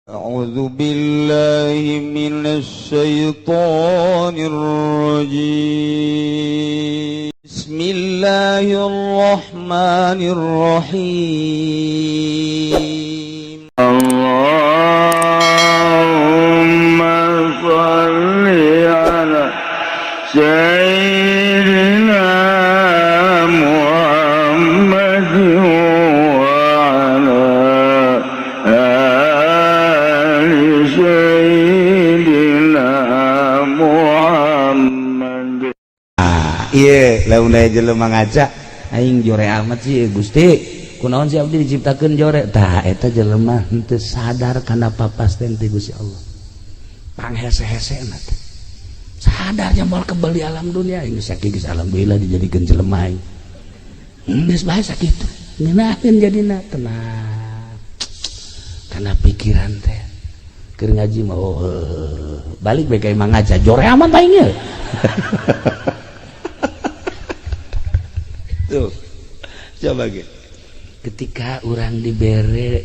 أعوذ بالله من الشيطان الرجيم بسم الله الرحمن الرحيم اللهم صل على سيدنا محمد وعلى آل سيدنا محمد. Iya, lamun aya jelema ngaca aing jore amat sih Gusti. Kunaon si abdi diciptakeun jore? Tah eta jelema henteu sadar kana papasten ti Gusti Allah. Panghese-hesena teh. Sadarnya moal kebal di alam dunia ini sakitu alhamdulillah dijadikeun jelema aing. Geus bae sakitu. Ngeunaheun jadina tenang. Kana pikiran teh keur ngaji mah balik bae ka imang ngaca jore amat aing ye. Tuh, coba gitu. Ketika orang dibere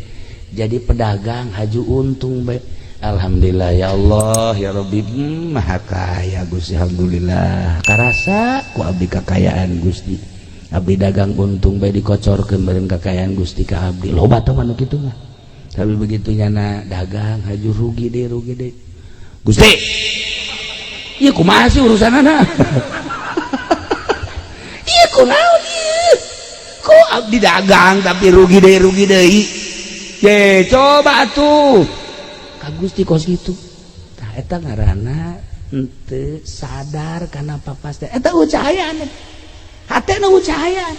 jadi pedagang haju untung baik. Alhamdulillah ya Allah ya Rabbi maha kaya Gusti alhamdulillah. Karasa ku abdi kakayaan Gusti. Abdi dagang untung baik dikocorkeun beureun kakayaan Gusti ka abdi. Loba teh manu kitu mah. Tapi begitu nyana dagang haju rugi deh. Gusti. Ieu kumaha sih urusanana? Ieu kunaon ieu? Kok abdi dagang tapi rugi deh. Ye, coba atuh. Ka Gusti kos kitu. Tah eta ngaranna henteu sadar kana papas teh. Eta ucahayaan. Hatena ucahayaan.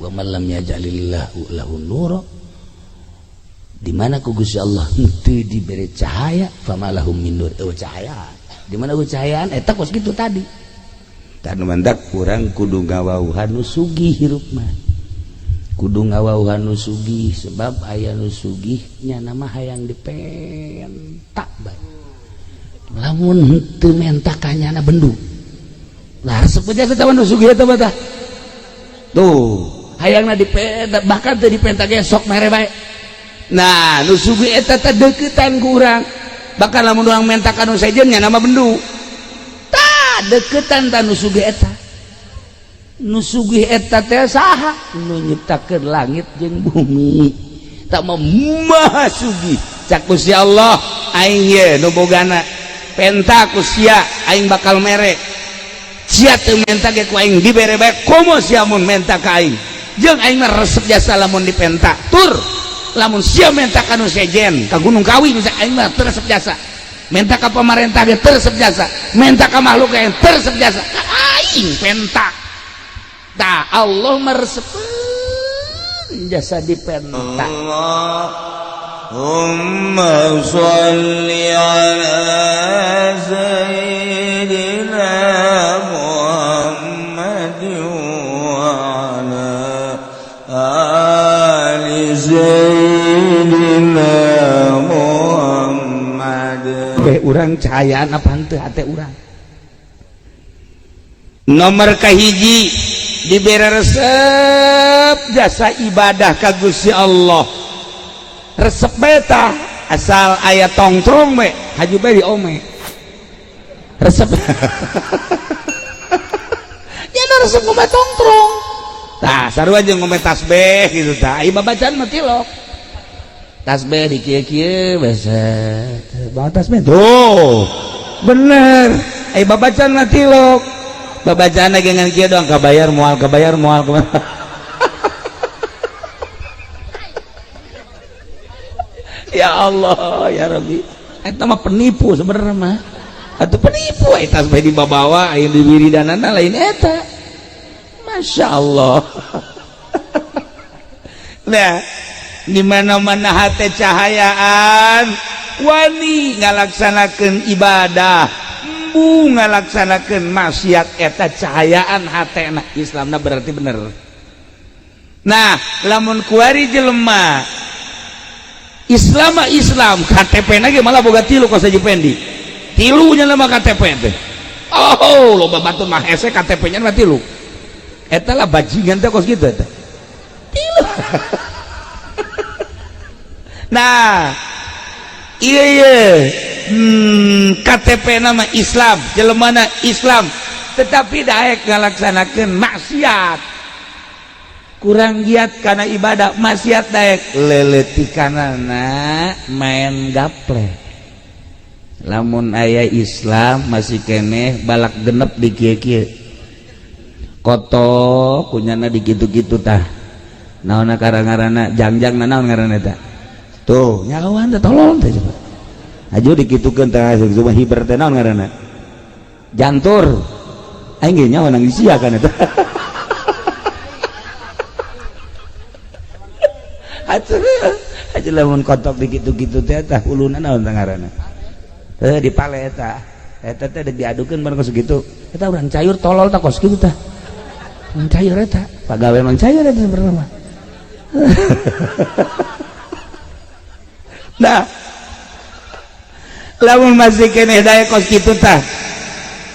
Wa man lam yaj'alillahu lahu nura. Di mana ku Gusti Allah henteu diberi cahaya, famalahum min nur. Cahaya. Di mana ucahayaan eta kos kitu tadi. Tanu mandak kurang kudu ngawauhan nu sugih hirup mah. Kudu ngawauhan nu sugih sebab aya nu sugih nya nama hayang dipentak bae. Lamun henteu mentak kanyana bendu. Lah resep aja teh nu sugih eta mah tah. Tuh, hayangna dipentak bahkan teu dipentak ge sok mere bae. Nah, nu sugih eta teh deuketan ku urang. Bahkan lamun urang mentak anu sejen nya nama bendu. Deketan tanu sugih eta nu sugih eta teh saha nu nyiptakeun langit jeung bumi tak maha sugih cak Gusti Allah aing ye nu bogana penta ku sia aing bakal mere sia teu menta ge ku aing dibere bae komo sia mun menta ka aing jeung aing mah resep jasa lamun dipenta tur lamun sia menta ka nu sejen ka Gunung Kawi bisa aing mah teu resep jasa minta ke pemerintah dia tersep jasa minta ke makhluk yang tersep jasa aing pentak tak Allah meresepkan jasa dipentak. Allahumma sholli ala sayyidina Muhammad wa ala ali sayyidina urang cahayaan apa henteu hate urang nomor kahiji dibere resep jasa ibadah ka Gusti Allah resep beta asal aya tongtrong we haju bae diome resep nya resep ngombe tongtrong tah sarua jeung ngombe tasbih gitu tah ieu babacaan mah tilok tasbih di kieu-kieu beset bawa tasbih tuh bener babacaan mah tilok babacaan ge ngan kieu doang kabayar moal ya Allah ya Rabbi eta mah penipu sebenarnya mah atuh penipu tasbih dibawa aya di wiridanana lain eta Masya Allah. Nah di mana-mana hati cahayaan wani ngalaksanakeun ibadah embu ngalaksanakeun maksiat eta cahayaan hatena Islamna berarti bener. Nah lamun kuari jelema Islam KTP-na ge malah boga tilu kos aja pendi tilunya nama KTP teh oh loba batun mah hese KTP-nya mah tilu eta lah bajingan teh kos kitu eta tilu. Nah KTP nama Islam jelemana Islam tetapi daek ngalaksanakeun maksiat kurang giat karena ibadah maksiat daek leletikanana main gaple lamun aya Islam masih keneh balak genep di kieu-kieu koto kunyana di gitu-gitu tah naonna karangarana jangjang naon ngaranna tah tuh nyawan teh tolong teh coba aju dikitukeun tah cuma hiber teh naon ngaranna jantur aing ge nyawa nang sia kana teh atuh lamun kotok di gitu-gitu teh tah uluna naon tah ngaranna di pale eta teh diadukeun bareng segitu eta urang cayur tolol tah kos kitu tah urang cayur eta pagawe mang cayur eta sebenarnya nah lamun masih keneh daya kos kitu tah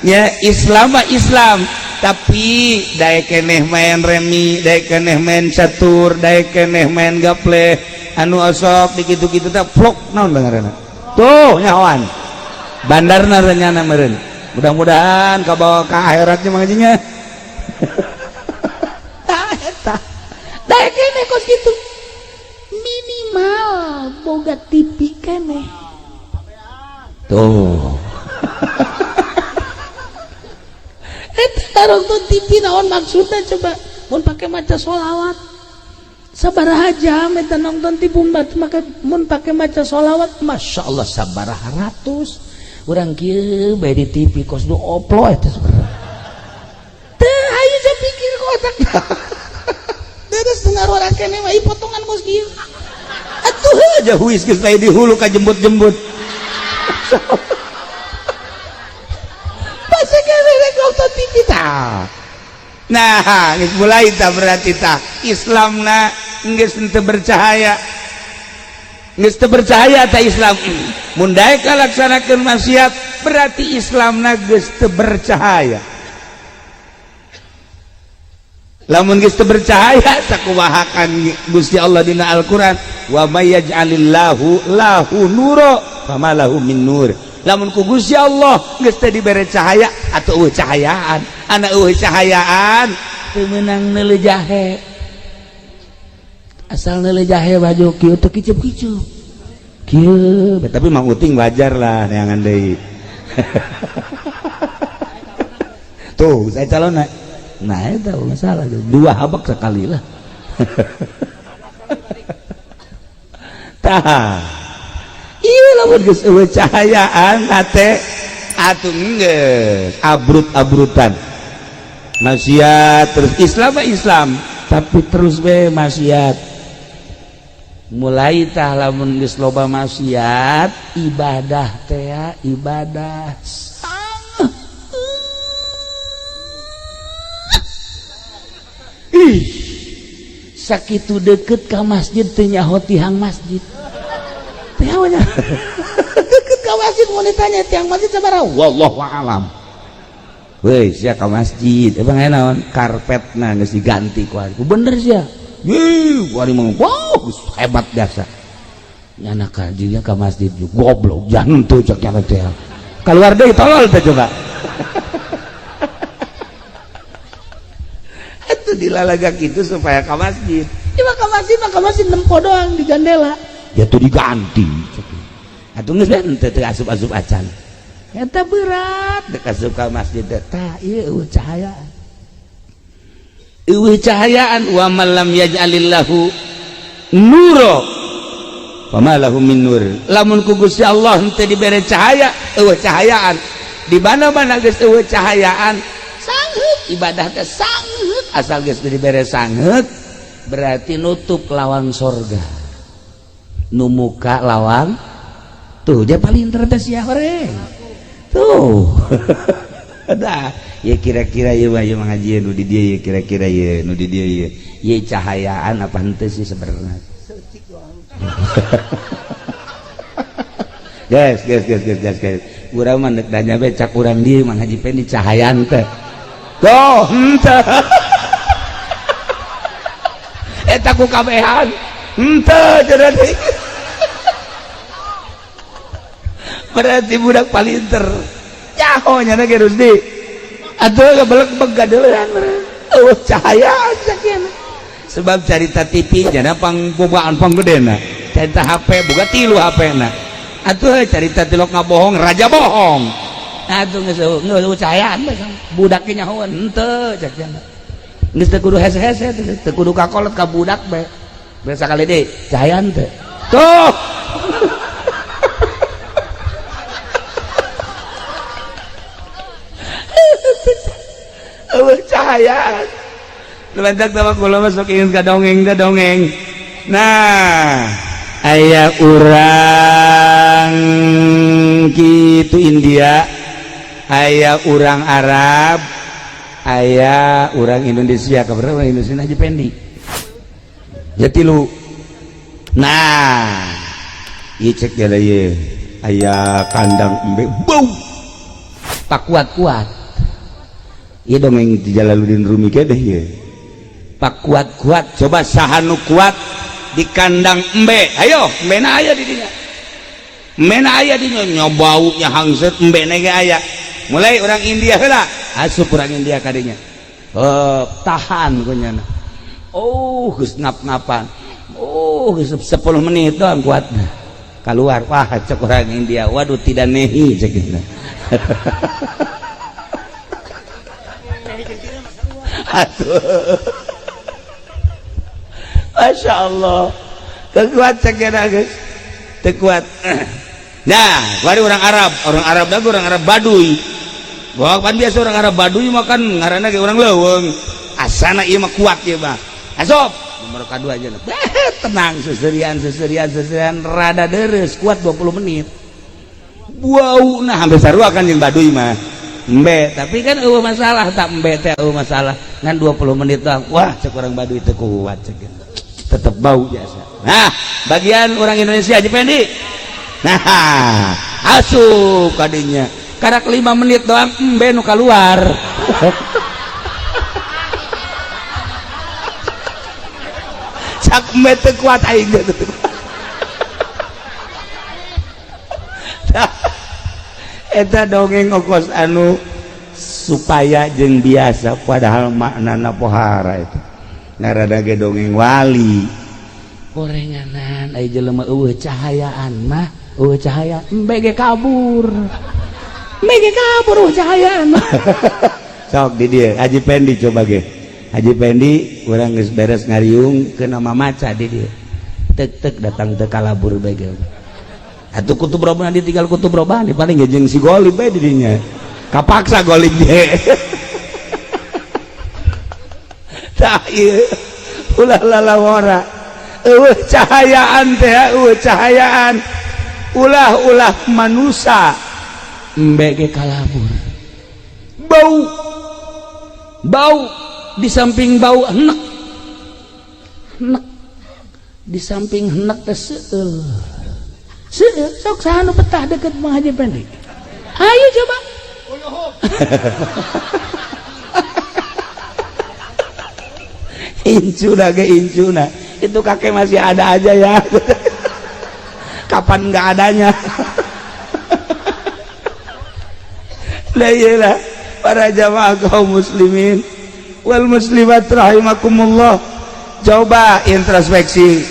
ya Islam mah Islam tapi daya keneh main remi daya keneh main catur daya keneh main gaple anu osok di kitu-kitu teh vlog naon ngaranna tuh nyawan bandarna renyana meureun mudah-mudahan kabawa ka akhiratnya mangajinya tah eta daek keneh kos kitu minimal boga TV keneh tuh eta nonton TV naon maksudna coba mun pake maca sholawat sabaraha jam eta nonton TV maka mun pake maca sholawat Masya Allah sabaraha ratus urang kieu bae di TV kos nu oplo eta sebenarnya teu hayu sapikir ku otak beres dengar orang kene mah potongan kos kieu atuh aja huis geus bae di hulu ka jembut-jembut pasti kene rek nonton TV tah nah geus mulai tah berarti tah Islamna geus teu bercahaya geus teu bercahaya tah Islam mun daek kalaksanakeun maksiat berarti Islamna geus teu bercahaya lamun geus teu bercahaya sakumahakan Gusti Allah dina Al-Qur'an wa may yaj'alillahu lahu nura fama lahu min nur lamun ku Gusti Allah geus teu dibere cahaya atuh eueuh cahayaan ana eueuh cahayaan teu meunang neuleuh jahe asal neuleuh jahe baju kieu teu kicup-kicup kieu tapi mang uting wajar lah neangan deui tuh saya calon nah itu masalah dua habak sekali lah tah iya lamun geus eueuh cahayaan ate atuh geus abrut-abrutan maksiat terus Islam mah Islam tapi terus we maksiat mulai tah lamun geus loba maksiat ibadah teh ibadah sakitu deket ka masjid teu nyaho tihang masjid teh nya deket ka masjid mun ditanya tihang masjid sabaraha wallahu a'lam weh sia ka masjid emang naon karpetna geus diganti ku bener sia wari mah wow hebat biasa nyana kajinya ke masjid juga goblok jangan tuh cek nyana teh keluar deh tolol teh coba itu dilalaga gitu supaya ke masjid cuma ke masjid nempo doang di jendela ya tuh diganti atuh geus teh teu asup-asup acan eta berat dek asup ka masjid tah ieu cahayaan cahayaan wa man lam yaj'alillahu nura fama lahu min nur lamun ku Gusti Allah henteu dibere cahaya eueuh cahayaan di mana-mana geus eueuh cahayaan sangheut ibadah teh sangheut asal geus dibere sangheut berarti nutup lawang sorga nu muka lawang tuh dia paling teh sia horeng tuh ada ya kira-kira ya ngaji nu di dia ya kira-kira ya nu di dia ya cahayaan apa henteu sih sebenarnya guys urang mah neuk danya be cak urang dieu mah ngaji pe di cahayaan teh tuh henteu eta ku kabehan henteu cenah deui berarti budak palinter nyahonya na ge Rusdi atuh gebelek begadeuleuan cahaya sakieu sebab carita TV jana pangbogaan panggedena carita HP boga 3 HP-na atuh carita tilok ngabohong raja bohong atuh geus cahayaan budak ge nyahoan henteu cek cenah geus teu kudu hese-hese teu kudu kakolot ka budak be sakali deui cahayaan teh tuh cahayaan lebentak tawa kula masuk ingin ka dongeng nah aya urang kitu India aya urang Arab aya urang Indonesia kabareuh urang Indonesia Haji Pendi ya 3 nah ieu cek ya ieu aya kandang embe bau pak kuat-kuat ieu dongeng di Jalaluddin Rumi ge deh ieu pak kuat-kuat coba saha nu kuat di kandang embe ayo embena aya di dinya embena aya di nyobau nya hangset embena ge aya mulai orang India heula asup urang India ka dinya tahan kunyana geus ngap-ngapan geus 10 menit doang kuatna keluar wah cek urang India waduh tidak nehi cek kita Masya Allah kekuat ceknya guys tekuat nah wari orang Arab dah orang Arab Baduy bahwa kan biasa orang Arab Baduy makan ngaranna kayak orang leuweung asana ieu mah kuat ieu mah asop nomor kedua aja tenang seserian rada deres kuat 20 menit wow nah hampir sarua kan yang Baduy mah embe tapi kan masalah tak embe teh masalah ngan 20 menit doang wah cek orang Baduy teu kuat cek tetap bau biasa nah bagian orang Indonesia Haji Pendi nah asup kadinya karak 5 menit doang embe nu keluar cak embe teu kuat aing eta dongeng ongkos anu supaya jeung biasa padahal maknana pohara itu narada ge dongeng wali gorenganan aya jelema eueuh cahayaan mah eueuh cahaya embe ge kabur cahayaan sok di dieu Haji Pendi coba ge Haji Pendi urang geus beres ngariung ke nama maca di dieu tek datang teu kalabur bae ge atuh kutub robana ditinggal kutub robani paling jeung si Golib bae di dinya kapaksa Golib dia tah ieu ulah lalawara eueuh cahayaan teh cahayaan ulah manusia embe ge kalabur bau di samping bau enek di samping enek teh seueuh sok saha nu betah deket Mang Haji Pendi ayo coba incuna itu kakek masih ada aja ya kapan nggak adanya lah iyalah para jamaah kaum muslimin wal muslimat rahimakumullah coba introspeksi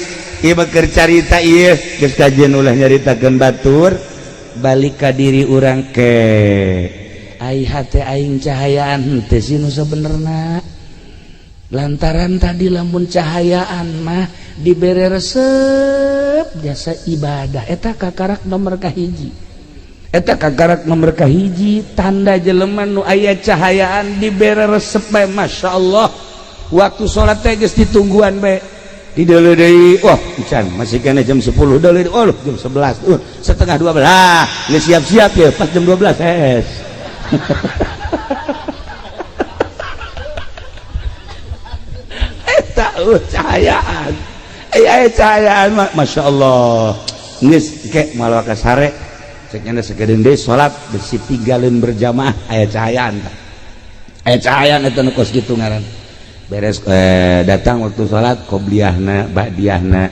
ieu keur carita ieu geus kajian ulah nyaritakeun batur balik ka diri urang ke ai hate aing cahayaan henteu sih nu sabenerna lantaran tadi lamun cahayaan mah dibere resep jasa ibadah eta kakarak nomor kahiji tanda jelema nu aya cahayaan dibere resep bae masyaallah waktu salat teh geus ditungguan bae di deuleu deui wah can masih kena jam 10 deuleu oh jam 11 setengah 12 lah geus siap-siap ya pas jam 12 cahayaan cahayaan Masya Allah geus ke malah ka sare cek nya sakedeung deui salat besi tinggalin berjamaah aya cahayaan eta nu kos kitu ngaran beres datang waktu salat qobliyahna ba'diyahna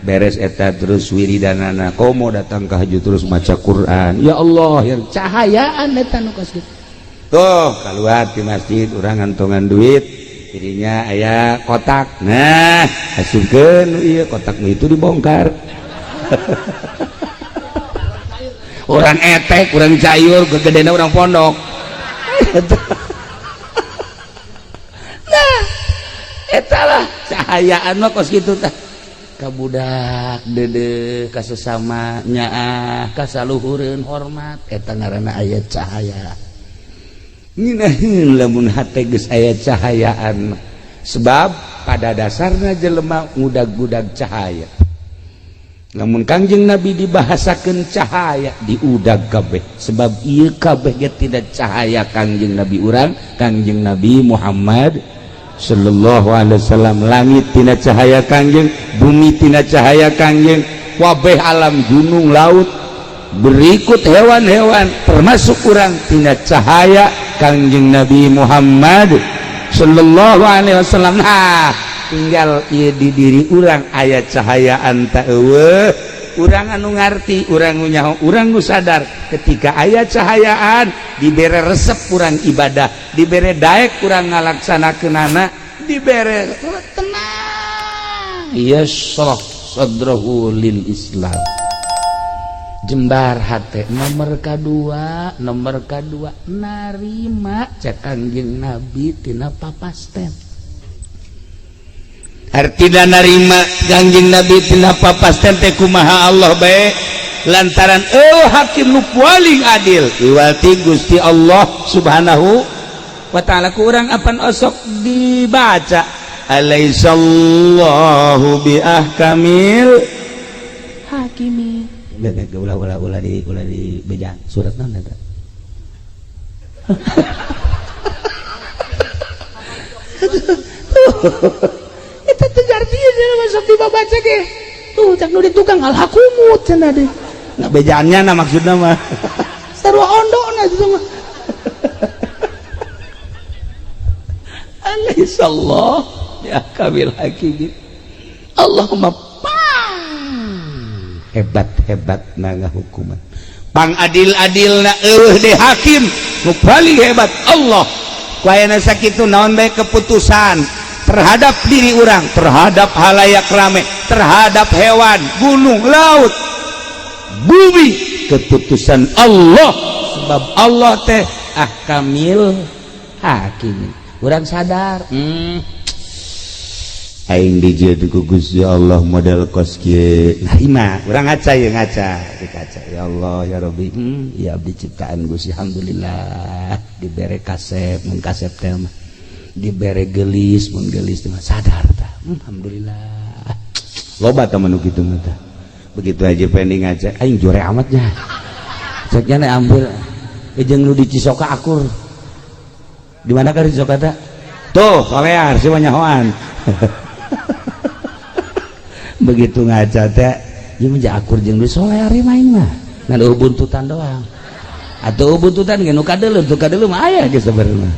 beres eta terus wiridanana komo datang ke haju terus maca Quran. Ya Allah, yang cahayaan eta nu kos kitu. Tuh keluar di masjid urang ngantongan duit, dirinya aya kotak. Nah, asupkeun ieu kotak itu dibongkar. Orang etek, orang cayur, gegedena orang pondok. Nah, etalah cahayaan mah kos kitu tah. Ka budak dede ka sesama nyaah ka saluhureun hormat eta ngaranna aya cahaya. Nginaheun lamun hate geus aya cahayaan sebab pada dasarna jelema ngudag-gudag cahaya. Lamun Kangjeng Nabi dibahasakeun cahaya diudag kabeh sebab ieu kabeh ge tidak cahaya Kangjeng Nabi urang Kangjeng Nabi Muhammad sallallahu alaihi wasallam. Langit tina cahaya Kangjeng, bumi tina cahaya Kangjeng, wabeh alam gunung laut berikut hewan-hewan termasuk urang tina cahaya Kangjeng Nabi Muhammad sallallahu alaihi wasallam. Nah, tinggal ieu di diri urang aya cahayaan ta eueuh, urang anu ngarti, urang nu nyaho, urang nu sadar ketika aya cahayaan dibere resep urang ibadah, dibere daek urang ngalaksanakeunana, dibere tenang yashrah sadrahu lil Islam, jembar hate. Nomor kadua narima cek Kangjeng Nabi tina papasten. Artina narima Kangjeng Nabi tina papasten teh kumaha Allah bae lantaran hakim nu paling adil iwati Gusti Allah Subhanahu wa taala. Ku urang apan osok dibaca alaisallahu bi ahkamil hakimi. Ulah di bejaan surat naon eta? Eta teh artinya cenah masuk dibaca ge. Tuh cak nu ditukang alhakumut cenah deui. Nah bejaannya na maksudna mah. Sarua ondona itu mah. Alaihissallah ya kabil hakim. Allahumma hebat-hebat na ngahukuman. Pang adil-adilna eueuh de hakim nu paling hebat Allah. Ku aya sakitu naon bae keputusan terhadap diri orang, terhadap halayak rame, terhadap hewan, gunung, laut, bumi, keputusan Allah. Sebab Allah teh ahkamil hakim. Urang sadar aing dijieun ku Gusti Allah model kos kieu. Nah ima urang ngaca ye ngaca dikaca. Ya Allah ya Rabbi, ya abdi ciptaan Gusti alhamdulillah dibere kasep mun kasep teh mah dibere gelis mun gelis mah sadar tah alhamdulillah. Loba tah manu kitu mah tah. Begitu aja pending ngaca aing jore amatnya. Cek nya ambil jeung nu di Cisoka akur. Di mana ka di Cisoka tah? Tuh, solear si nyahoan. Begitu ngaca teh ieu mah akur jeung di solear main mah ngan buntutan doang atuh buntutan ge nu kadeuleuh tuh kadeuleuh mah aya ge sabarna.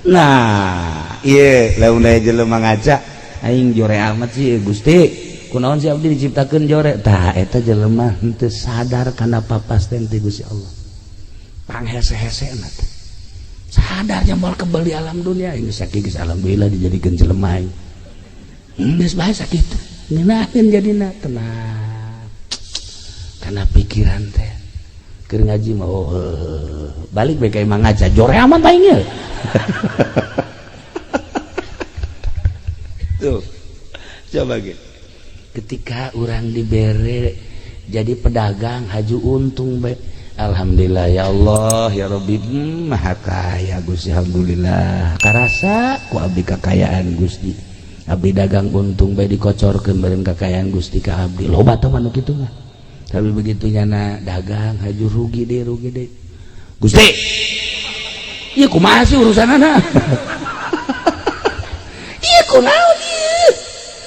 Nah ieu lamun aya jelema ngaca aing jore amat sih Gusti kunaon si abdi diciptakeun jore tah eta jelema henteu sadar kana papasten ti Gusti Allah panghese-hesena teh sadar moal kebal di alam dunia ini sakit geus alhamdulillah dijadikeun jelema aing geus bae sakitu ngenahin jadina tenang karena pikiran teh keur ngaji mah balik bae ka imah ngaca jore aman aing ye. Tuh coba gitu ketika orang dibere jadi pedagang haju untung bae alhamdulillah ya Allah ya Rabbi maha kaya Gusti alhamdulillah karasa ku abdi kakayaan Gusti abdi dagang untung bae dikocorkeun bareng kakayaan Gusti ka abdi loba tah manu kitu mah tapi begitu nyana dagang haju rugi deh Gusti ieu kumaha sih urusanana ieu kunaon ieu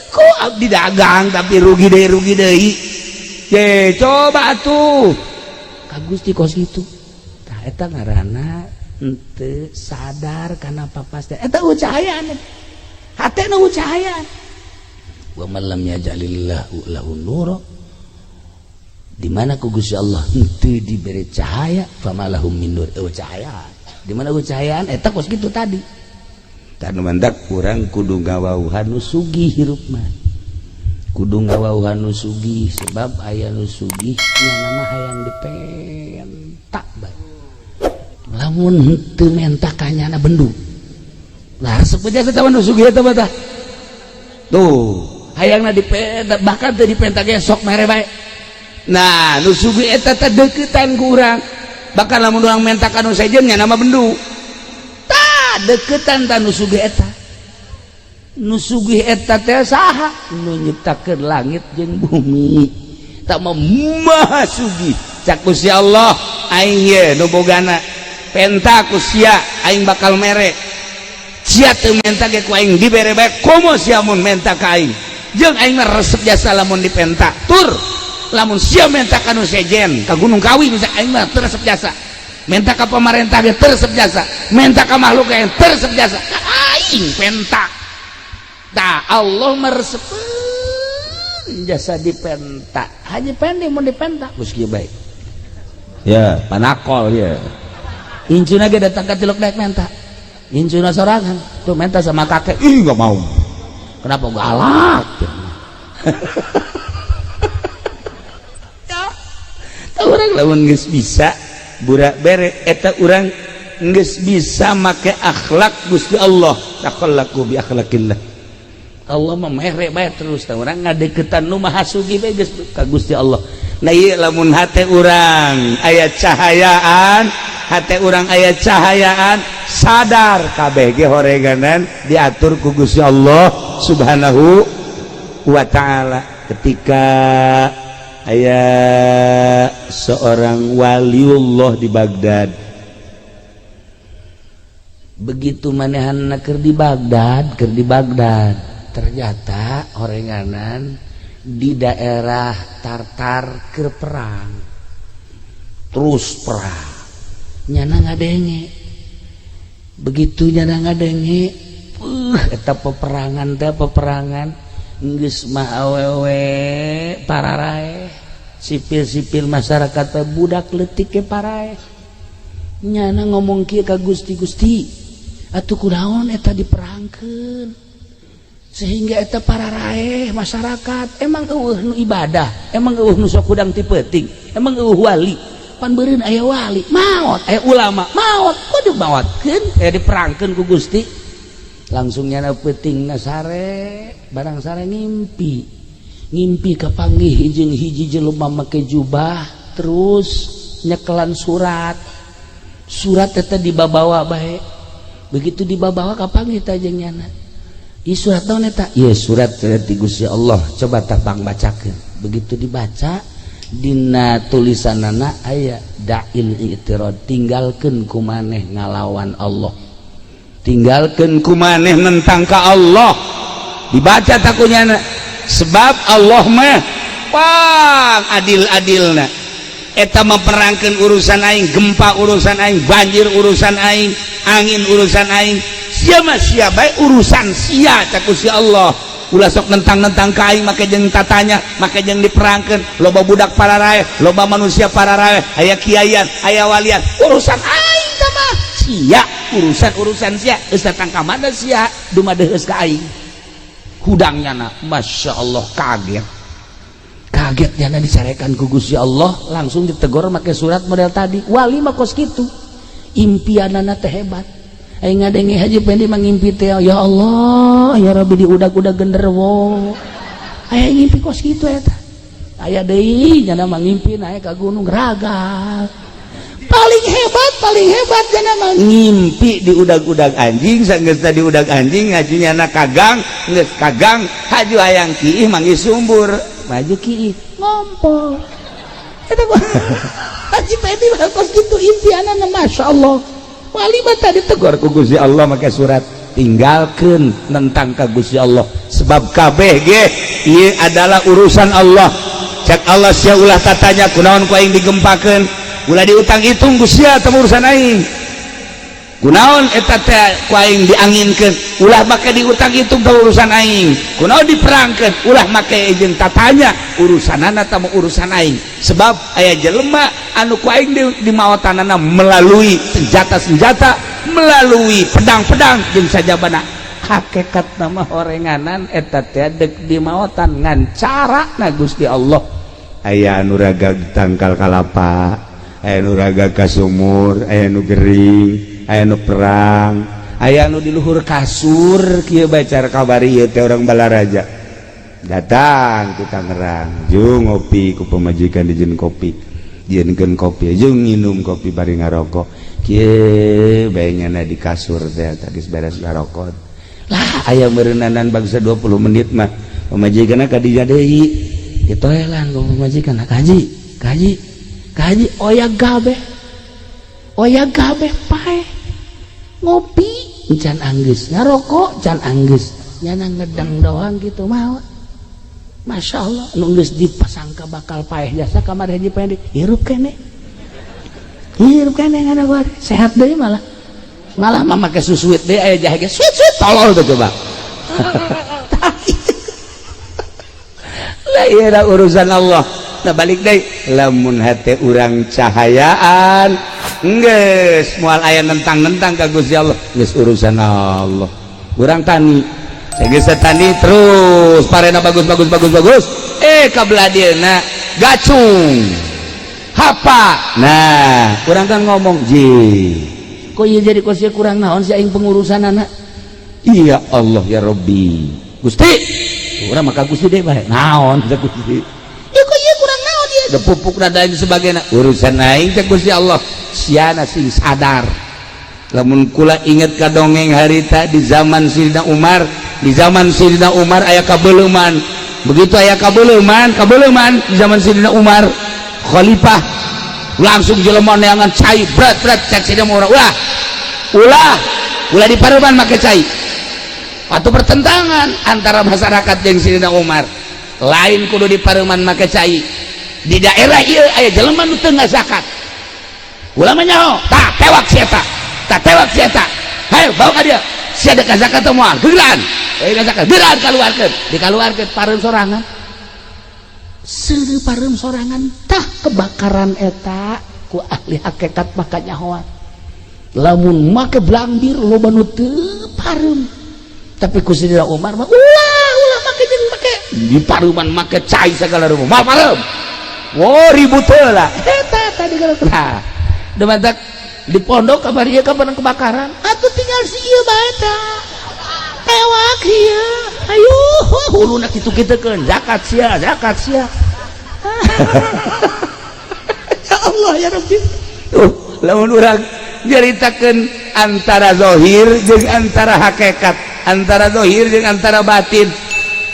kok abdi dagang tapi rugi deui ye coba atuh ka Gusti kos kitu tah eta ngaranna henteu sadar kana papas teh eta cahayaan hate nu cahayaan wa man lam yaj'alillahu lahu nura di mana ku Gusti Allah henteu diberi cahaya famalahum min nur cahaya di mana cahayaan eta kos kitu tadi kana mandak urang kudu ngawauhan nu sugih hirup mah kudu ngawauhan nu sugih sebab aya nu sugih nya nama hayang dipentak bae lamun henteu menta kanyana bendu lah sepeja eta nu sugih eta mah tuh hayangna dipentak bahkan teu dipentak ge sok mere bae. Nah nu sugih eta teh deukeutan ku urang bahkan lamun urang menta ka nu sejen nya nama bendu tah deukeutan ta nu sugih eta nu sugih eta teh saha nu nyiptakeun langit jeung bumi tak maha sugih cak Gusti Allah aing ye nu bogana penta ku sia aing bakal mere sia teu menta ge ku aing dibere bae komo sia mun menta ka aing jeung aing mah resep jasa lamun dipenta tur lamun sia menta ka nu sejen ka Gunung Kawi bisa aing mah teu resep jasa menta ka pamarentah ge teu resep jasa menta ka makhluk ge teu resep jasa ka aing penta tah Allah meresepkeun jasa dipenta haji pendek mun dipenta geus kieu bae ya panakol ya incuna ge datang ka tiluk daek menta incuna sorangan tuh menta sama kakek ih enggak mau kenapa galak orang lamun geus bisa burak bere eta urang geus bisa make akhlak Gusti Allah taqallaku bi akhlaqillah Allah memere bae terus tah urang ngadeuketan nu maha sugih bae geus ka Gusti Allah nah ieu lamun hate urang aya cahayaan hate urang aya cahayaan sadar kabeh ge horeganan diatur ku Gusti Allah Subhanahu wa taala ketika aya seorang waliullah di Baghdad begitu manehanna keur di Baghdad ternyata horenganan di daerah Tartar keur perang terus perang nyana ngadenge begitu nyana ngadenge eta peperangan geus mah awewe pararae sipil-sipil masyarakat budak leutik ke parae nyana ngomong kieu ka Gusti atuh kunaon eta diperangkeun sehingga eta pararae masyarakat emang eueuh nu ibadah emang eueuh nu sok udang ti peuting emang eueuh wali pan beureun aya wali maot aya ulama maot kudu maotkeun aya diperangkeun ku Gusti langsung nyana peutingna sare barang sare ngimpi kapanggih jeung hiji jelema make jubah terus nyekelan surat eta dibabawa bae begitu dibabawa kapanggih teh jeung nyana ieu surat naon eta ieu surat ti Gusti Allah coba tabang bacakeun begitu dibaca dina tulisanana aya da'il i'tirad tinggalkeun kumaneh ngalawan Allah tinggalkeun kumaneh nentang ka Allah dibaca takunyana sebab Allah mah pang adil-adilna eta memperangkeun urusan aing gempa urusan aing banjir urusan aing angin urusan aing sia mah sia bae urusan sia cak Gusti Allah ulah sok nentang-nentang ka aing make jeung tatanya make jeung diperangkeun loba budak pararae loba manusia pararae aya kiaian aya walian urusan aing teh mah sia urusan sia geus datang ka mana sia dumadeheus ka aing hudangnya Masya Allah kaget nyana dicarekan ku Gusti Allah langsung ditegor make surat model tadi wali mah kos kitu impianana teh hebat aing ngadenge haji pendi mangimpi teh ya Allah ya Rabbi di udag-udag genderuwo aya ngimpi kos kitu eta aya deui nyana mangimpi naik ka gunung ragal paling hebat jana mah ngimpi di udag-udag anjing sanggeusna di udag anjing ngajunya anak kagang geus kagang haju hayang kiih manggih sumbur maju kiih ngompol eta haji pedi kos kitu impianana masyaallah wali mah tadi tegur ku Gusti Allah make surat tinggalkeun nentang ka Gusti Allah sebab kabeh ge ieu adalah urusan Allah cak Allah sia ulah tatanya kunaon ku aing digempakeun ulah diutang hitung Gusti teh urusan aing kunaon eta teh ku aing dianginkeun ulah make diutang itu ke urusan aing kunaon diperangkeun ulah make jeung tatanya urusanana tah urusan aing sebab aya jelema anu ku aing di maotanana melalui senjata-senjata melalui pedang-pedang jeung sajabana hakikat nama horenganan eta teh dek di maotan ngan carana Gusti Allah aya anu raga tangkal kalapa aya anu raga ka sumur aya anu gering aya nu perang aya nu di luhur kasur kieu bacar kabar ieu teh urang Balaraja datang ku Tangerang jeung ngopi ku pamajikan dijieun kopi dijieunkeun kopi jeung nginum kopi bari ngarokok kieu baengana di kasur teh geus beres ngarokok lah aya meureunanan bangsa 20 menit mah pamajikanna ka dinya deui ditoelan ku pamajikan kaji oya gabe pae ngopi can anggeus ngarokok can anggeus nyana ngedang doang gitu mah Masya Allah nu geus dipasangka bakal paeh jasa kamar hiji paeh hirup kene ngana gua sehat deui malah mah make susuit deui aya jahe ge suit tolol tuh coba lah ieu urusan Allah nah balik deui lamun hate urang cahayaan geus moal aya nentang-nentang ka Gusti Allah geus urusan Allah urang tani geus tani terus parena bagus kabladieuna gacung hapa nah urang kan ngomong kok ieu jadi kosia kurang naon si aing pengurusanana iya Allah ya Rabbi Gusti urang maka Gusti deui bae naon da Gusti ya kok ieu kurang naon ieu da pupuk dan sebagainya urusan aing teh Gusti Allah siana sing sadar lamun kula inget ka dongeng harita di zaman Sayyidina Umar aya kabeuleman begitu aya kabeuleman di zaman Sayyidina Umar khalifah langsung jelema neangan cai berat cek Sayyidina Umar ulah di pareuman make cai atuh pertentangan antara masyarakat jeung Sayyidina Umar lain kudu di pareuman make cai di daerah ieu aya jelema nu teu zakat ulama nyaho tewak sieta hayo bawa ka dia siada ka zakat teh moal geulan euy ka zakat geulan dikaluarkeun pareum sorangan seudeuh pareum sorangan tah kebakaran eta ku ahli hakikat maka nyahoan lamun make blambir loba nu teu pareum tapi ku Sayyidina Umar mah ulah make jeung make di pareuman make cai sagala rupa mal pareum ribut heula eta tadi gara demantak di pondok kabar ieu kapan kebakaran atuh tinggal si ieu bae tah tewak ieu ayo huluna kitu-kitukeun zakat sia ya Allah ya Rabbi lamun urang nyaritakeun antara zahir jeung antara hakikat antara zahir jeung antara batin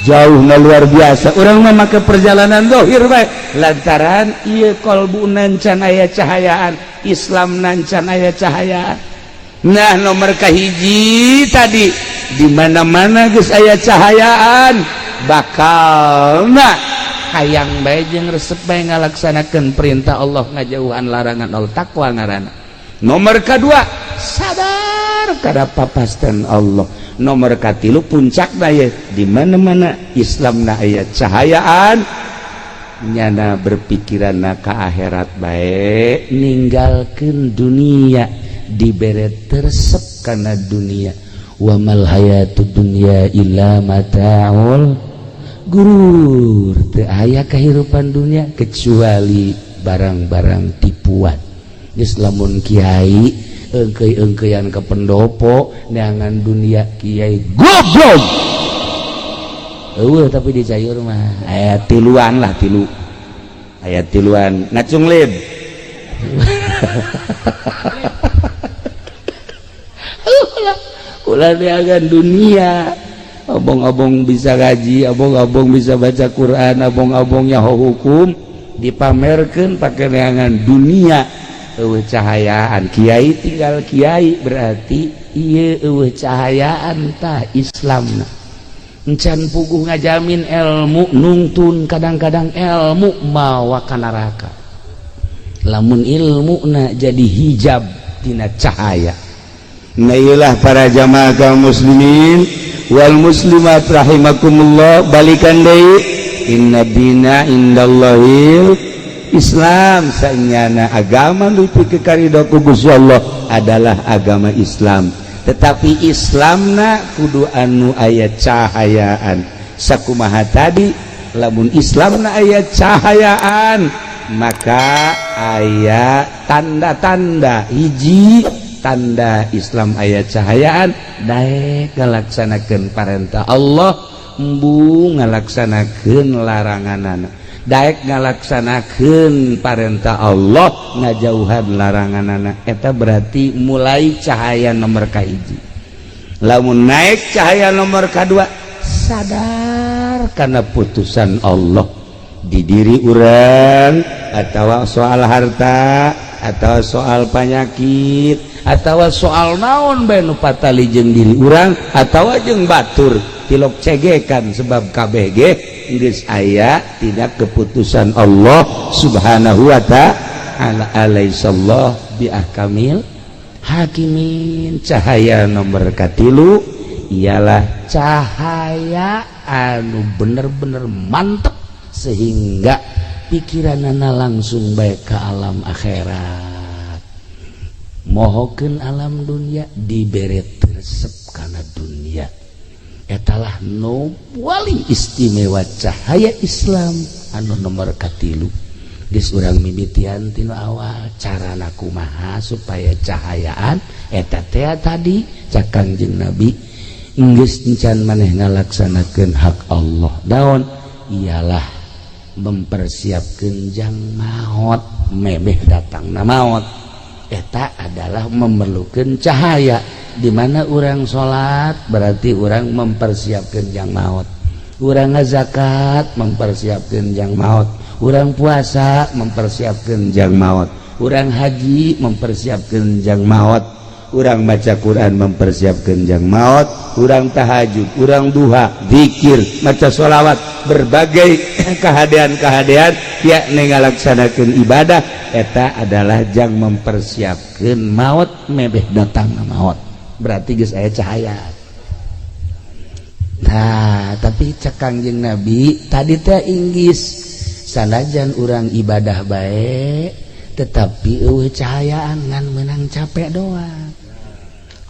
jauh luar biasa urang mah make perjalanan zahir bae lantaran ieu kolbunan can aya cahayaan Islam nan can aya cahayaan nah nomor kahiji tadi di mana-mana geus aya cahayaan bakalna hayang bae jeung resep bae ngalaksanakeun perintah Allah ngajauhan larangan Allah takwa ngaranna nomor kedua sadar kada papasten Allah nomor katilu puncakna ye di mana-mana Islamna aya cahayaan nyana berpikiranna ka akhirat bae ninggalkeun dunia dibere tersep kana dunia wa mal hayatud dunya illa mataul gurur teu aya kahirupan dunia kecuali barang-barang tipuan geus lamun kiai engkeuy-engkeuyan ke pendopo neangan dunia kiai goblok tapi di cayur mah aya tiluan ngacung lib ulah neangan dunia abong-abong bisa ngaji abong-abong bisa baca Quran abong-abong nyaho hukum dipamerkeun pake neangan dunia eueuh cahayaan kiai tinggal kiai berarti ieu eueuh cahayaan tah Islamna encan puguh ngajamin ilmu nungtun kadang-kadang ilmu mawa ka neraka lamun ilmuna jadi hijab tina cahaya Nailah para jamaah kaum muslimin wal muslimat rahimakumullah, balikan deui inna dina indallahil Islam, saenyana agama nu pikeun karidho ku Gusti Allah adalah agama Islam. Tetapi Islamna kudu anu aya cahayaan. Sakumaha tadi, lamun Islamna aya cahayaan maka aya tanda-tanda. Hiji tanda Islam aya cahayaan, daek ngalaksanakeun parentah Allah, embu ngalaksanakeun laranganana. Daek ngalaksanakeun parentah Allah, ngajauhan laranganana. Eta berarti mulai cahaya nomor kahiji. Lamun naik cahaya nomor kadua, sadar karena putusan Allah di diri urang, atau soal harta, atau soal penyakit, atau soal naon bae nu patali jeung diri urang, atau jeung batur tilok cegekan sebab kabeh ge geus aya tidak keputusan Allah subhanahu wa ta'ala. Alaihissallah bi ahkamil hakimin. Cahaya nomor katilu ialah cahaya anu bener-bener mantep sehingga pikiranana langsung baik ke alam akhirat. Mohokeun alam dunia dibere resep kana dunia. Etalah nu paling istimewa cahaya Islam anu nomor katilu. Geus urang mimitian tinu awal carana kumaha supaya cahayaan eta teh tadi cak Kangjeng Nabi geus encan maneh ngalaksanakeun hak Allah. Daon ialah mempersiapkan jang maut, mebeh datangna maut. Eta adalah memerlukan cahaya. Di mana orang sholat berarti orang mempersiapkan jang maut. Orang ngazakat mempersiapkan jang maut. Orang puasa mempersiapkan jang maut. Orang haji mempersiapkan jang maut. Orang baca Quran mempersiapkan jang maut. Orang tahajud, orang duha, zikir, maca sholawat, berbagai kehadean-kehadean yakni ngalaksanakeun ibadah, eta adalah jang mempersiapkan maut, mebeh datangna maut. Berarti geus aya cahaya. Nah, tapi cak Kangjeng Nabi tadi teh inggis sanajan urang ibadah bae tetapi eueuh cahayaan ngan meunang capek doang.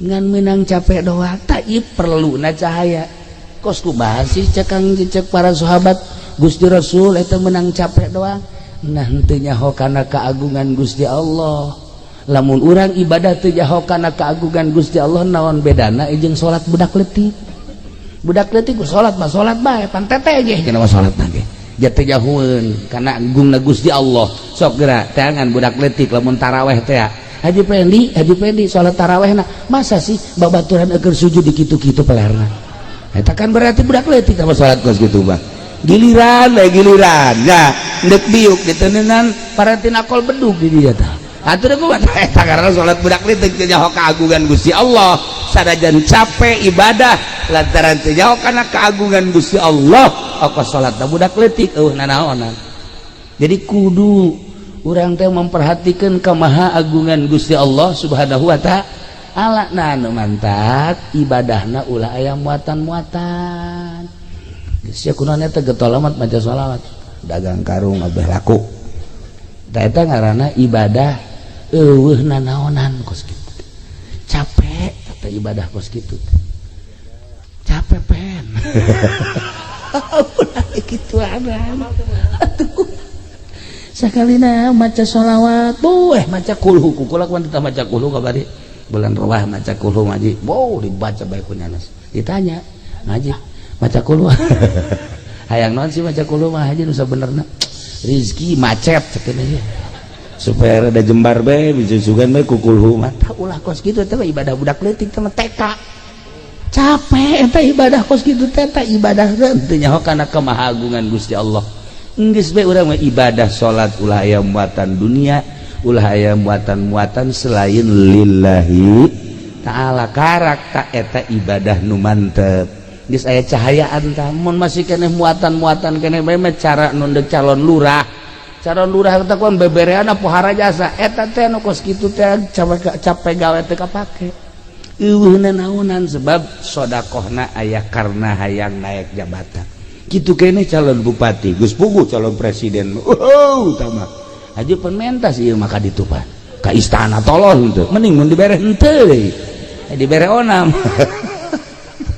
Ngan meunang capek doang tak perluna cahaya. Kos kumaha sih cek para sahabat Gusti Rasul eta meunang capek doang. Nah henteu nyaho kana keagungan Gusti Allah. Lamun urang ibadah teu nyaho kana keagungan Gusti Allah, naon bedana jeung salat budak leutik. Budak leutik ku salat mah salat bae pan teteh ge cenah salat mah ge. Ja teu nyahoeun kana agungna Gusti Allah. Sok geura teangan budak leutik lamun tarawih teh Haji Pendi salat tarawihna masa sih babaturan keur sujud di kitu-kitu pelerna. Eta kan berarti budak leutik sama salat kos kitu bang. Giliran nya ndek biuk diteuneungan paratina kol bedug di dieu tah. Atuh deui mah eta karena salat budak leutik teu nyaho kaagungan Gusti Allah, sadajan capek ibadah lantaran teu nyaho kana kaagungan Gusti Allah, ongkos salatna budak leutik eueuh nanaonan. Jadi kudu urang teh memperhatikan kemaha agungan Gusti Allah subhanahu wa ta'ala. Nah anu mantap ibadahna ulah aya muatan-muatan. Geus kunaon eta getolamat maca shalawat, dagang karung abeh laku. Da eta ngaranna ibadah eueuh nanaonan kos kitu. Capek eta ibadah kos kitu. Capek pen. Ulah kitu aman. Atuh sakalina maca sholawat maca kulhu kukulak wan teu maca kulhu kabari bulan rawah maca kulhu ngaji dibaca bae ku nyanes ditanya ngaji maca kulhu hayang naon sih maca kulhu mah haji nu sabenerna rezeki macet cenah ye supaya rada jembar bae bisa sugan bae ku kulhu mah tah ulah kos kitu teh ibadah budak leutik teh TK capek eta ibadah kos kitu teh ibadah teu nyaho kana kemahagungan Gusti Allah. Geus bae urang mah ibadah salat ulah aya muatan dunia, ulah aya muatan-muatan selain lillahi ta'ala. Karak ta eta ibadah nu mantep. Geus aya cahayaan tah. Mun masih keneh muatan-muatan keneh bae mah cara nu deuk calon lurah. Calon lurah teh kuan bebereana pohara jasa. Eta teh nu kos kitu teh capek gawe teu kapake. naunan sebab sodakohna ayah karena hayang naik jabatan gitu kene calon bupati Gus Pugu calon presiden utama aja penmentas ieu maka ditupan ka istana tolong tuh mending mun dibere henteu dibere onam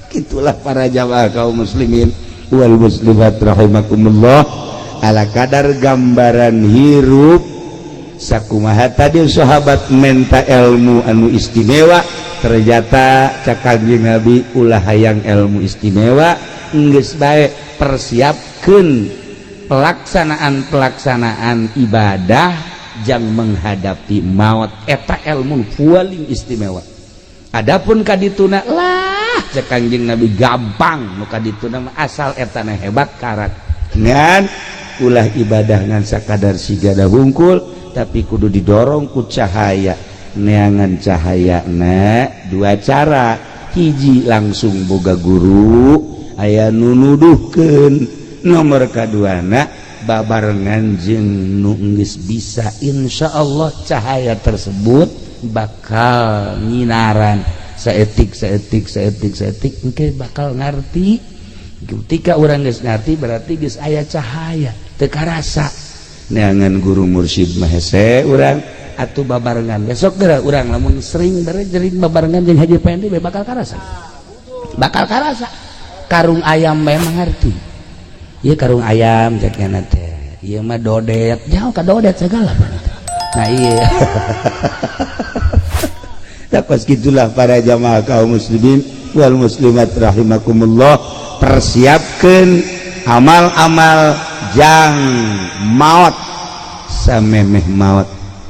gitulah para jamaah kaum muslimin wal muslimat rahimakumullah ala kadar gambaran hirup sakumaha tadi sahabat menta ilmu anu istimewa ternyata cak Kangjeng Nabi ulah hayang ilmu istimewa geus bae persiapkeun pelaksanaan ibadah jang menghadapi maut eta ilmu paling istimewa. Adapun kadituna lah cak Kangjeng Nabi gampang nu kadituna asal eta na hebat karat ngan ulah ibadah ngan sakadar sigada hungkul tapi kudu didorong ku cahaya neangan cahaya na dua cara hiji langsung boga guru aya nu nuduhkeun nomor kaduana babarengan jeung nu geus bisa insyaallah cahaya tersebut bakal nyinaran saetik engke bakal ngarti ketika urang geus ngarti berarti geus aya cahaya teu karasa neangan guru mursyid mah hese urang atuh babarengan besok geura urang lamun sering berejerit babarengan jeung Haji Pendi bakal karasa karung ayam memang ngerti ieu karung ayam cekna teh ieu mah dodet jauh ka dodet segala nah iya dapat gitulah para jamaah kaum muslimin wal muslimat rahimakumullah persiapkeun amal-amal jang maut samemeh maut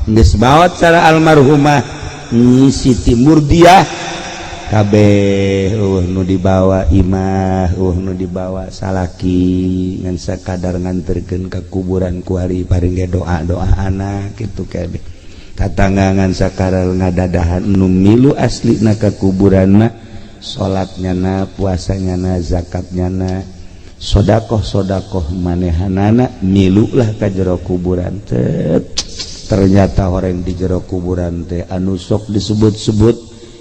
geus maot cara almarhumah Nyi Siti Murdiah kabeh nu dibawa imah nu dibawa salaki ngan sakadar nganterkeun ka kuburan ku ari paring doa-doa anak kitu kabeh tatanggangan sakadar ngadadahan nu milu aslina ka kuburan mah salatnyana puasanyana zakatnyana sodakoh manehanana milulah ka jero kuburan ternyata orang di jero kuburan teh anu sok disebut-sebut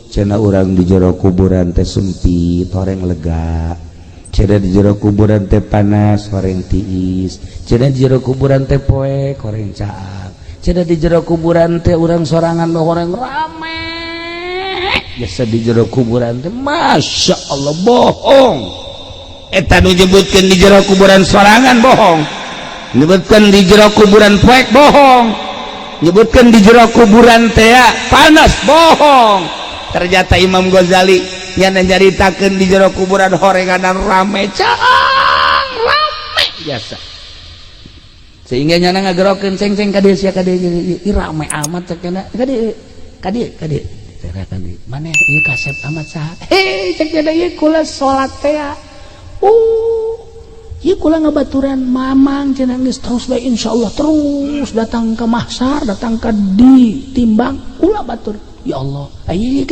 cenah urang di jero kuburan teh sempit horeng lega cenah di jero kuburan teh panas horeng tiis cenah di jero kuburan teh poek horeng caang cenah di jero kuburan teh urang sorangan horeng rame biasa di jero kuburan teh Masya Allah bohong eta nu nyebutkeun di jero kuburan sorangan bohong nyebutkeun di jero kuburan poek bohong nyebutkeun di jero kuburan teh panas bohong ternyata Imam Ghazali nyana nyaritakeun di jero kuburan horenganan rame caang rame biasa sehingga nyana ngagerokeun ceng-ceng ka dieu sia ka dieu rame amat cenah ka dieu maneh ieu kasep amat saha cek cenah ieu kula salat teh ieu kula ngabaturan mamang cenah geus terus bae insyaallah terus datang ke mahsyar datang ka ditimbang kula batur ya Allah aya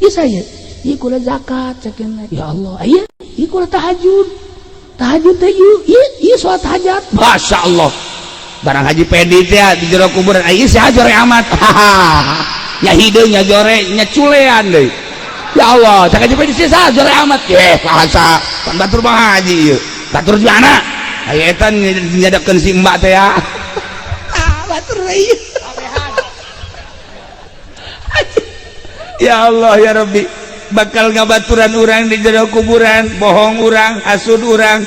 ieu saya ieu kula zakat cekeun ya Allah aya ieu kula tahajud teh ieu salat hajat masyaallah barang Haji Pendi teh di jero kuburan aya saha jore amat nya hideung nya jore nya culean deui ya Allah cak Haji Pendi saha jore amat bahasa pan batur Bang Haji ieu batur di mana aya eta nyadakeun si mbak teh ya batur ieu ya Allah ya Rabbi bakal ngabaturan urang di jero kuburan bohong urang hasud urang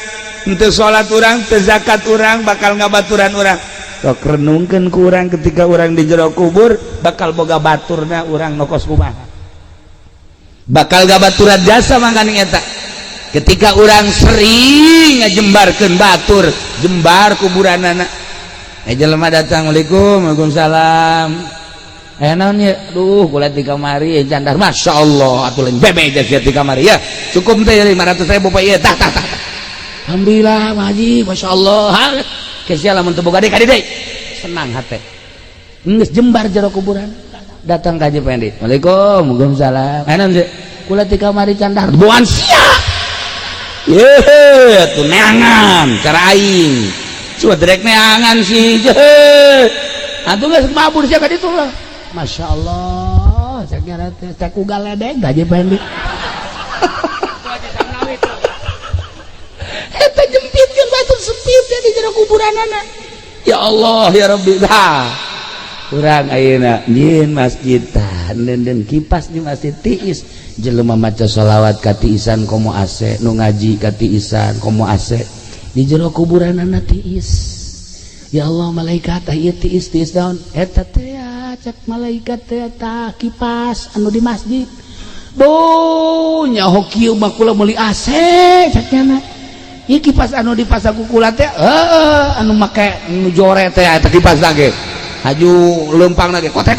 henteu salat urang teu zakat urang bakal ngabaturan urang sok renungkeun ku urang ketika urang di jero kubur bakal boga baturna urang nokos kumaha bakal ngabaturan jasa mangkani eta ketika urang sering ngajembarkeun batur jembar kuburanana jelema datang Waalaikumsalam naon ya duh kula di kamari jandar Masya Allah atuh lain bebe sia di kamari ya cukup teh 500.000 Pak ieu tah alhamdulillah Pak Haji Masya Allah ke sia lamun teu boga deui ka deui senang hate geus jembar jero kuburan datang ka Haji Pendi Waalaikumsalam naon ya kula di kamari jandar buan sia ye tuh neangan cara aing cuma derek neangan sih atuh geus mabur sia ka ditu lah Masya Allah sakira teh cek ugal ledeg gaji pendek. Eta jempitkeun batu sepit di jero kuburanana. Ya Allah ya Rabbi. Urang ayeuna nyieun masjid tah den kipas di masjid tiis jelema maca sholawat ka tiisan komo AC nu ngaji ka tiisan komo AC di jero kuburanana tiis. Ya Allah malaikat ieu tiis daun eta teh cek malaikat teh tah kipas anu di masjid. Bo nyaho kieu mah kula meuli AC cekna. Ieu kipas anu dipasang ku kula teh anu make nu jore teh eta kipas lage. Haju lempang lagi kotek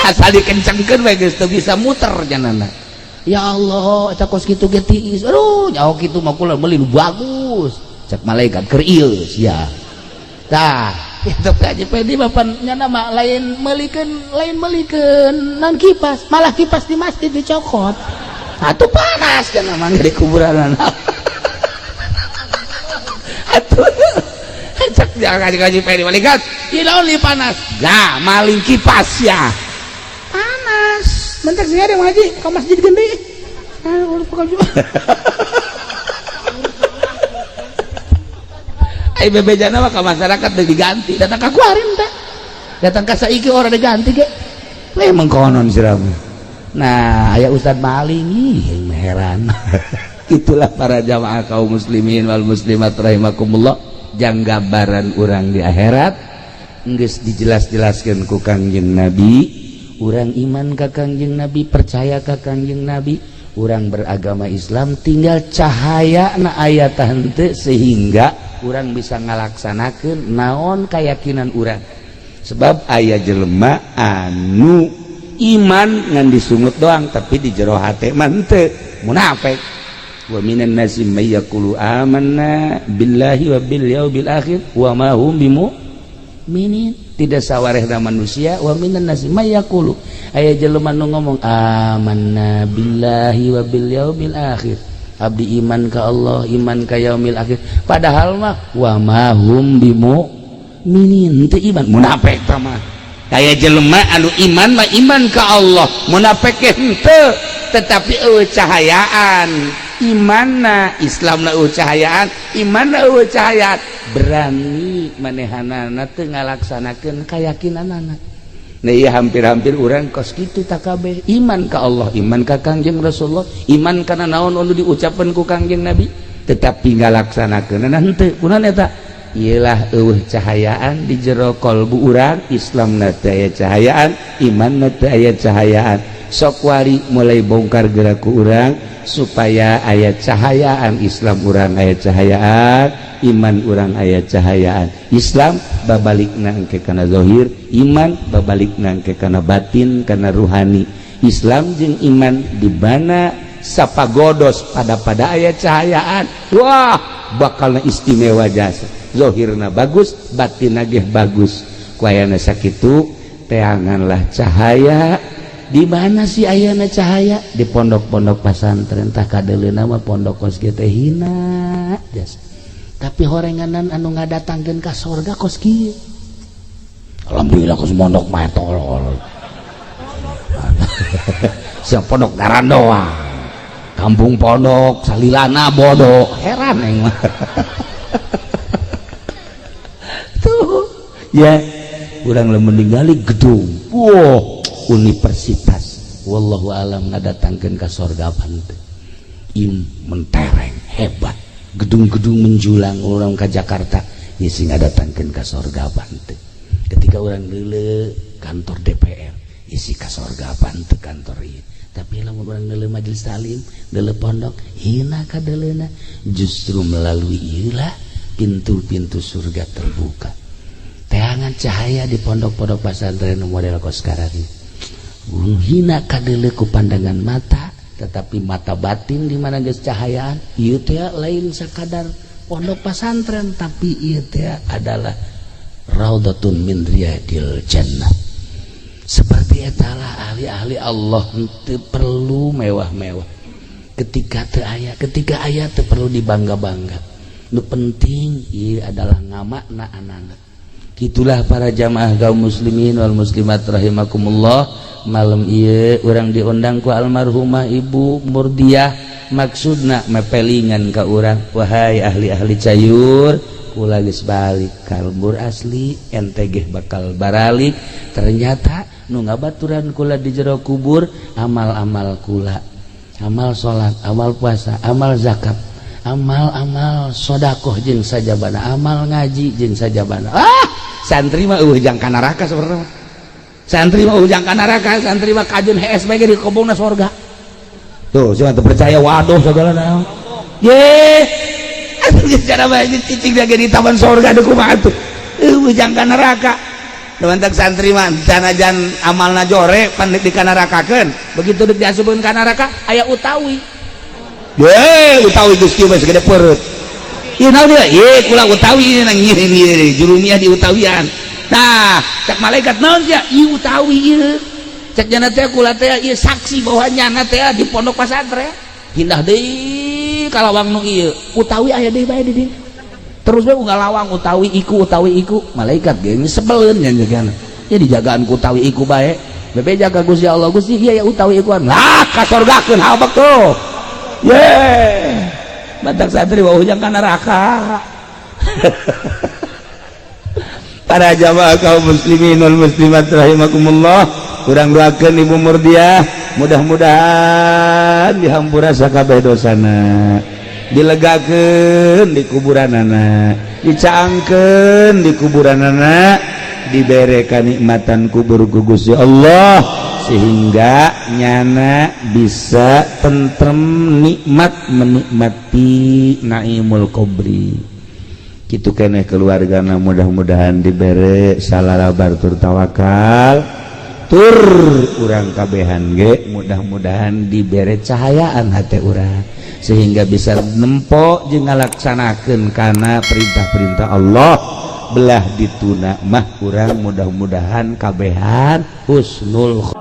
asal dikencengkeun we geus teu bisa muter janana. Ya Allah eta kos kitu ge tiis. Aduh nyaho kitu mah kula meuli nu bagus cek malaikat keur ieu sia. Tah kitu kaji pedi bapan nyana mah lain meulikeun non kipas malah kipas di masjid dicokot. Atuh panas cenah mah di kuburan. Cek jangan kaji pedi malaikat ilaun li panas nah maling kipas ya panas bentar sih ada ngaji ke masjid gede ai bebejana mah ke masyarakat udah diganti datang ke kuarin teh datang ke saiki orang diganti ke emang konon siramu. Nah aya ustad maling ih heran. Itulah para jamaah kaum muslimin wal muslimat rahimakumullah janggabaran urang di akhirat geus dijelas-jelaskeun ku Kangjeng Nabi. Urang iman ka Kangjeng Nabi, percaya ka Kangjeng Nabi, urang beragama Islam, tinggal cahaya na aya tah henteu sehingga urang bisa ngalaksanakeun naon keyakinan urang. Sebab aya jelema anu iman ngan disungut doang tapi di jero hate mah henteu, munafik. Wa minan nasi may yaqulu amanna billahi wa bil yaumil akhir wa ma hum bimu'minin. Tidak sawarehna manusia wa minan nasi may yaqulu aya jelema nu ngomong amanna billahi wa bil yaumil akhir abdi iman ka Allah iman ka yaumil akhir padahal mah wa ma hum bimu'minin teu iman munafik tah mah. Aya jelema anu iman mah iman ka Allah munafik henteu tetapi eueuh cahayaan imanna Islamna eueuh cahayaan imanna eueuh cahayaan berani manehanana teu ngalaksanakeun kayakinanana. Nah ieu hampir-hampir urang kos kitu tak kabeh iman ka Allah iman ka Kangjeng Rasulullah iman kana naon anu diucapkeun ku Kangjeng Nabi tetapi ngalaksanakeunna henteu kunaon eta ieulah eueuh cahayaan di jero kalbu urang Islamna teu aya cahayaan imanna teu aya cahayaan. Sok wari mulai bongkar gerakku urang supaya ayat cahayaan Islam urang ayat cahayaan iman urang ayat cahayaan Islam babalikna engke kana zahir iman babalikna engke kana batin kana ruhani. Islam jeung iman dibana sapagodos pada ayat cahayaan wah bakalna istimewa jasa zahirna bagus batinna ge bagus kuayana sakitu teanganlah cahaya. Di mana sih ayana cahaya di pondok-pondok pesantren tah kadeleuna mah pondok kos ge teh hina jas. Tapi horenganan anu ngadatangkeun ka surga kos kieu. Alhamdulillah kos pondok mah tolol. Sia pondok daran doang. Kampung pondok salilana bodoh. Heran eng mah. Tuh ya urang lamun ningali gedung. Wow universitas wallahu alam ngadatangkeun ka sorga pante mentereng hebat gedung-gedung menjulang urang ka Jakarta ieu sing ngadatangkeun ka sorga pante. Ketika urang leuleuh kantor DPR isi ka sorga pante kantor ieu tapi lamun urang leuleuh majelis taklim leuleuh pondok hina kadeleuna justru melalui ieulah pintu-pintu surga terbuka. Teangan cahaya di pondok-pondok pesantren model kos sekarang hina kadele ku pandangan mata tetapi mata batin di mana geus cahayaan ieu teh lain sakadar pondok pesantren tapi ieu teh adalah raudhatun min riyadil jannah. Seperti etalah ahli-ahli Allah teu perlu mewah-mewah ketika aya teu perlu dibangga-bangga nu penting ieu adalah ngamakna anana Gitulah para jamaah kaum muslimin wal muslimat rahimakumullah, malam ieu urang diundang ku almarhumah Ibu Murdiah, maksudna mepelingan ka urang, wahai ahli-ahli cayur, kula geus balik kalbur asli, ente ge bakal baralik. Ternyata nu ngabaturan kula di jero kubur amal-amal kula, amal salat, amal puasa, amal zakat, amal-amal sodakoh jeung sajabana, amal ngaji jeung sajabana. Santri mah ujang ka neraka sebenarnya. Santri mah ujang ka neraka, santri mah kajeun HSBG di kobongna surga. Tuh, jangan terpercaya waduh segala naon. Ye. Atuh cara bae cicing lagi di taman surga deuk kumaha atuh. Ujang ka neraka. Teman-teman santri mah sanajan amalna jore pan di ka nerakakeun. Begitu deuk diasupkeun ka neraka aya utawi. Ye, utawi geus kieu mah segede perut. Ieu naon dia? Ye, kula utawi nang ieu jurumiah di utawian. Nah, cek malaikat naon sia? Ieu utawi ieu. Cek jana teh kula teh ieu saksi bahwa nyana teh di pondok pesantren. Hindah deui kalawang nu ieu. Utawi aya deui bae di dieu. Terus we unggal lawang utawi iku. Malaikat ge sebeleun nya jagana. Ya dijagaan ku utawi iku bae. Bebe jaga Gusti Allah, Gusti ieu ya utawi ikuan. Lah ka surgakeun habak tuh. Ye. Batak santri wah ujang ka neraka. Para jamaah kaum muslimin wal muslimat rahimakumullah, urang doakeun Ibu Murdiah mudah-mudahan dihampura sakabeh dosana, dilegakeun di kuburanana, dicaangkeun di kuburanana, dibere kanikmatan kubur ku Gusti Allah sehingga nyana bisa tentrem nikmat menikmati naimul kubri. Kitu keneh keluargana mudah-mudahan dibere salarabar tur tawakal, tur urang kabehan ge mudah-mudahan dibere cahayaan hate urang sehingga bisa nempo jeung ngalaksanakeun kana perintah-perintah Allah. Belah dituna mah urang mudah-mudahan kabehan husnul